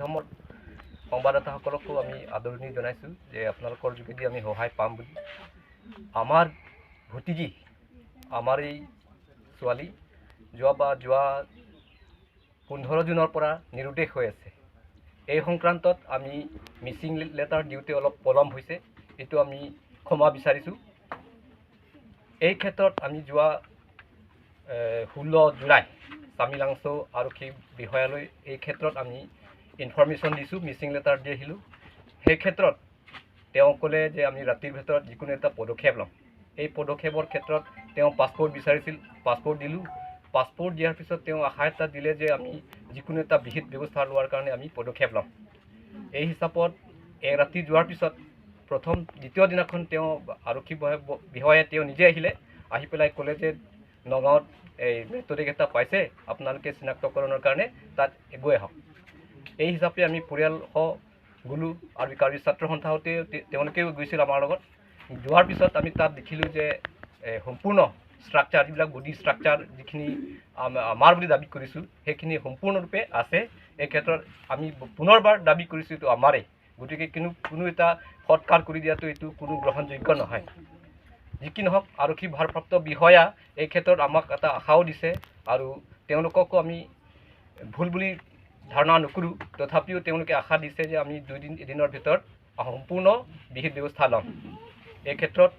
ধৰ্মৰ সংবাদদাতাসকলকো আমি আদৰণি জনাইছোঁ যে আপোনালোকৰ যোগেদি আমি সহায় পাম বুলি। আমাৰ ভতিজী, আমাৰ এই ছোৱালী যোৱা 15 জুনৰ পৰা নিৰুদ্দেশ হৈ আছে। এই সংক্ৰান্তত আমি মিচিং লেটাৰ দিওঁতে অলপ পলম হৈছে, এইটো আমি ক্ষমা বিচাৰিছোঁ। এই ক্ষেত্ৰত আমি যোৱা 16 জুলাই চামিলাংছো আৰক্ষী বিষয়ালৈ এই ক্ষেত্ৰত আমি ইনফৰমেশ্যন দিছোঁ, মিচিং লেটাৰ দি আহিলোঁ। সেই ক্ষেত্ৰত তেওঁ ক'লে যে আমি ৰাতিৰ ভিতৰত যিকোনো এটা পদক্ষেপ ল'ম। এই পদক্ষেপৰ ক্ষেত্ৰত তেওঁ পাছপোৰ্ট বিচাৰিছিল, পাছপোৰ্ট দিলোঁ। পাছপোৰ্ট দিয়াৰ পিছত তেওঁ আশা এটা দিলে যে আমি যিকোনো এটা বিহিত ব্যৱস্থা লোৱাৰ কাৰণে আমি পদক্ষেপ ল'ম। এই হিচাপত ৰাতি যোৱাৰ পিছত দ্বিতীয় দিনাখন তেওঁ আৰক্ষী বিষয়াই তেওঁ নিজে আহিলে, আহি পেলাই ক'লে যে নগাঁৱত এই মৃতদেহ এটা পাইছে, আপোনালোকে চিনাক্তকৰণৰ কাৰণে তাত গৈ আহক। এই হিচাপে আমি পৰিয়ালসহ গ'লোঁ আৰু কাৰ্বি ছাত্ৰ সন্থাহঁতে তেওঁলোকেও গৈছিল আমাৰ লগত। যোৱাৰ পিছত আমি তাত দেখিলোঁ যে সম্পূৰ্ণ ষ্ট্ৰাকচাৰ, যিবিলাক বডি ষ্ট্ৰাকচাৰ যিখিনি আমাৰ বুলি দাবী কৰিছোঁ সেইখিনি সম্পূৰ্ণৰূপে আছে। এই ক্ষেত্ৰত আমি পুনৰবাৰ দাবী কৰিছোঁ এইটো আমাৰেই, গতিকে কোনো এটা সৎকাৰ কৰি দিয়াটো এইটো কোনো গ্ৰহণযোগ্য নহয়। যি কি নহওক, আৰক্ষী ভাৰপ্ৰাপ্ত বিষয়া এই ক্ষেত্ৰত আমাক এটা আশাও দিছে আৰু তেওঁলোককো আমি ভুল বুলি ধাৰণা নকৰোঁ। তথাপিও তেওঁলোকে আশা দিছে যে আমি এদিনৰ ভিতৰত সম্পূৰ্ণ বিহিত ব্যৱস্থা ল'ম। এই ক্ষেত্ৰত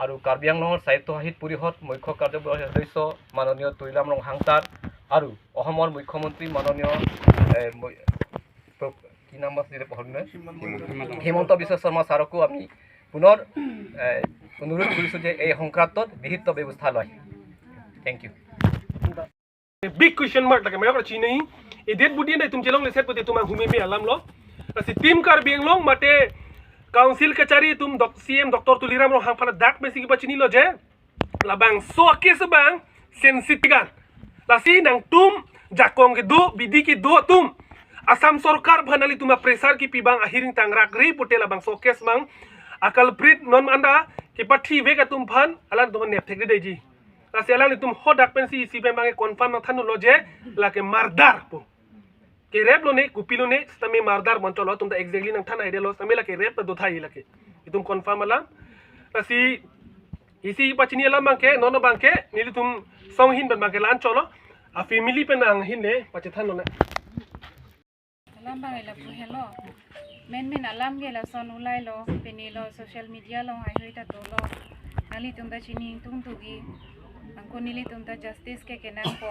আৰু কাৰ্বি আংলঙৰ স্বায়ত্তশাসিত পৰিষদ মুখ্য কাৰ্যবাহী সদস্য মাননীয় তৈলামৰং হাংতাৰ আৰু অসমৰ মুখ্যমন্ত্ৰী মাননীয় কি নাম আছিলে হিমন্ত বিশ্ব শৰ্মা ছাৰকো আমি পুনৰ অনুৰোধ কৰিছোঁ যে এই সংক্ৰান্তত বিহিত ব্যৱস্থা লয়। Thank you. Big question mark लगे मैं चीन नहीं ये डेट बुद्धि नहीं तुम चलोंगे सेट पते तुम घूमे में आलम लो ऐसे टीम कार बेंगलोंग मटे काउंसिल कचहरी तुम सीएम डॉक्टर तुलीराम रो हम फला दाक में सी बचनी लो जे लाबांग सो केस बांग सेंसिटिव लासी नंग तुम जाकोंग के दो विधि की दो तुम असम सरकार भनाली तुम प्रेशर की पिबांग अहिरिंग तांगरा ग्री पुटे लाबांग सो केस बांग अकल प्रीत नॉन अंदा कि पठी वेगा तुम फन अलान तुम नेपथेक दे जी लासी अलान तुम हो दाक पेंसी सी पे मांगे कन्फर्म थान लो जे लाके मारदार पो के रेप लो ने कुपी लो ने तमे मारदार बंचो लो तुम ता एग्जैक्टली नंग थान आइडिया लो तमे लाके रेप तो था ही लाके तुम कन्फर्म अला लासी इसी पचनी अला मांगे नोनो बांगे नीली तुम सॉन्ग हिन बन मांगे लान चलो आ फैमिली पे नांग हिन ने पचे थान लो ने alam bang ila puhelo men alam ge la son ulai lo penilo social media lo ai hoita to lo nali tumda chini tum tugi angko nili tumda justice ke kenang po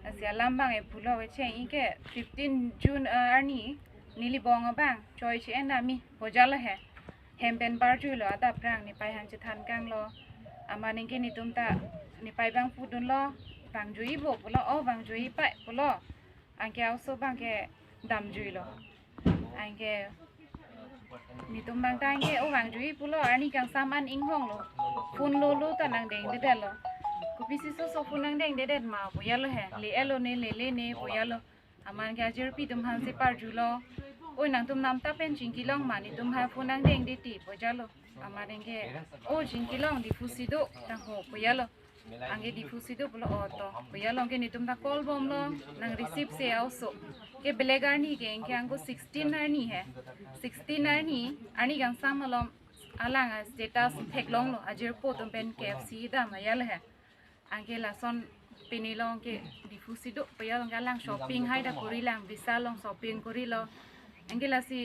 asi alam bang e pulo we che ike 15 June arni nili bong bang choi che enami hojala he hempen par ju lo ada prang ni pai han che than kang lo amane ke ni tumta ni pai bang pudun lo bang jui bo pulo o bang jui pai pulo angke also bang ke dam jui lo angke ni tumbang tangke o bang jui pulo ani kang saman ing hong lo phun lo ta nang deng de lo kupi siso so phun nang deng de ma bo ya lo he le elo ne le ne bo ya lo aman ga jir pi tum han se par ju lo oi nang tum nam ta pen jing ki long ma ni tum ha phun nang deng de ti bo ja lo aman ge o jing ki long di fusido ta ho bo ya lo angge difusido pulo oto boya longke nitum ta call bom lo nang receive se also ke belegar ni ke engke angko 16 arni hai 16 arni ani gang samalom alang status theklong lo ajir po tum pen KFC da mayal hai angke la son pinilong ke difusido boya long alang shopping hai da kori lang visa long shopping kori lo angke la si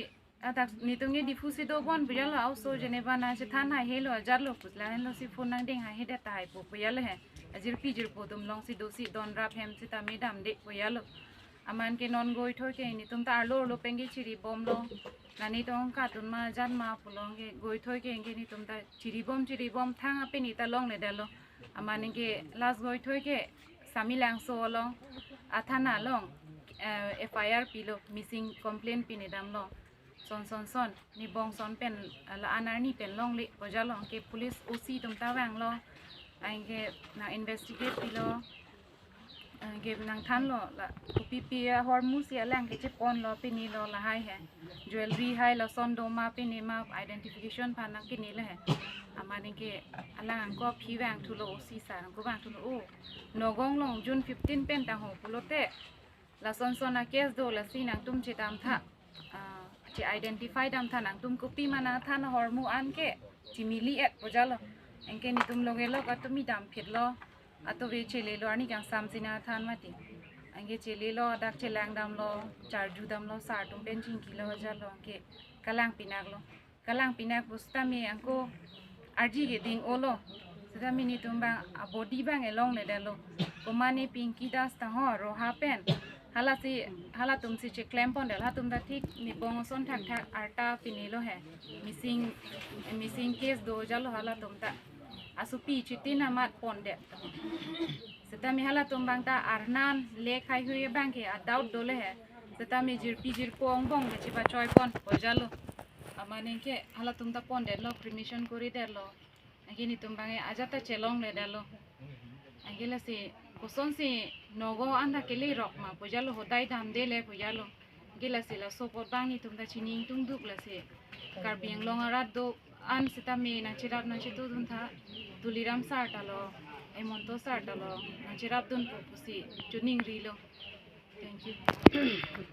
atak nitungi difusido bon biyalo also Geneva na se thana helo ajarlo putla helo si phone nang ding ha heda tai po biyalo he ajir pijir po tum long si dosi don rap hem si ta medam de biyalo aman ke non goi thoi ke ni tum ta lo lo pengi chiri bom lo nani tong ka tun ma jan ma pulong ke goi thoi ke nge ni tum ta chiri bom thang ape ni ta long le dalo aman ke last goi thoi ke samilang so lo athana long FIR pilo missing complaint pinidam lo son ni bong son pen la anar ni pen long le boja long ke police OC tum ta wang lo angke na investigate pilo angke nang than lo la kupi hormus ya lang ke pon lo pe ni lo la hai hai jewelry hai lo son do ma pe ni ma identification phan na ke ni le hai amani ke alang ko phi wang thu lo OC sa ko wang thu lo o nogong long June 15 pen ta ho pulote la son na case do la si nang tum che tam tha chỉ identify đam thằng anh tum copy mà na thằng hormu an ke chỉ mili et bojalo anh ke ni tum loge lo ka tumi dam phit lo ato ve chele lo ani kang samsina than mati anh ke chele lo dak chelang dam lo char ju dam lo sar tum pen ching kilo jalo ke kalang pinak busta me angko arji ke ding olo sida mini tum bang body bang elong le dalo komani pinky das ta ho ro ha pen hala tum si che claim pon del ha tum da thik ni bong son thak thak arta pinilo hai missing case do jalo hala tum ta asupi chitin amat pon de seta mi hala tum bang ta arnan le khai hui bang ke doubt dole hai seta mi jir pong bong de chipa choi pon o jalo amane ke hala tum ta pon de lo cremation kori de lo agini tum bang e ajata chelong le de lo agila si koson si nogo anda kele rok ma pojalo hodai dam de le pojalo gila si la sopot bangi tum da chining tung duk la si karbiang long arat do an sita me na chirat na chitu dun tha tuliram sar talo emonto sar talo na chirat dun pusi chuning rilo thank you